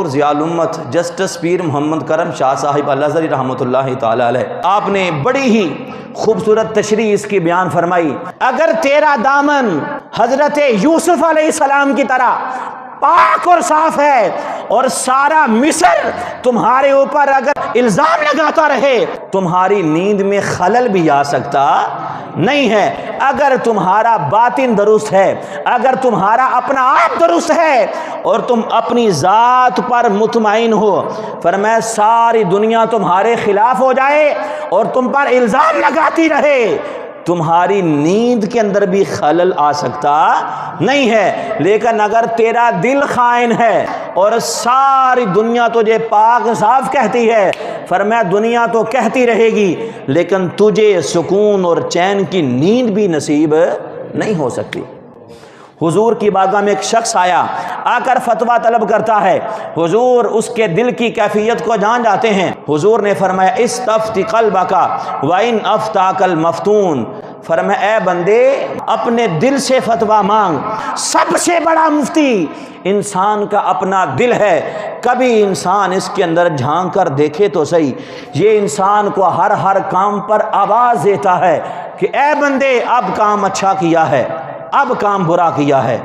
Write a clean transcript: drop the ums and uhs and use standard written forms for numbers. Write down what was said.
ضیاء الامت جسٹس پیر محمد کرم شاہ صاحب الازہری رحمۃ اللہ تعالی علیہ، آپ نے بڑی ہی خوبصورت تشریح اس کی بیان فرمائی۔ اگر تیرا دامن حضرت یوسف علیہ السلام کی طرح پاک اور صاف ہے اور سارا مصر تمہارے اوپر اگر الزام لگاتا رہے، تمہاری نیند میں خلل بھی آ سکتا نہیں ہے۔ اگر تمہارا باطن درست ہے، اگر تمہارا اپنا آپ درست ہے اور تم اپنی ذات پر مطمئن ہو، فرمایا ساری دنیا تمہارے خلاف ہو جائے اور تم پر الزام لگاتی رہے، تمہاری نیند کے اندر بھی خلل آ سکتا نہیں ہے۔ لیکن اگر تیرا دل خائن ہے اور ساری دنیا تجھے پاک صاف کہتی ہے، فرمایا دنیا تو کہتی رہے گی لیکن تجھے سکون اور چین کی نیند بھی نصیب نہیں ہو سکتی۔ حضور کی بارگاہ میں ایک شخص آیا، آ کر فتویٰ طلب کرتا ہے، حضور اس کے دل کی کیفیت کو جان جاتے ہیں۔ حضور نے فرمایا استفتی قلبک وان افتاک المفتون، فرمایا اے بندے اپنے دل سے فتویٰ مانگ، سب سے بڑا مفتی انسان کا اپنا دل ہے۔ کبھی انسان اس کے اندر جھانک کر دیکھے تو صحیح، یہ انسان کو ہر کام پر آواز دیتا ہے کہ اے بندے اب کام اچھا کیا ہے، اب کام برا کیا ہے۔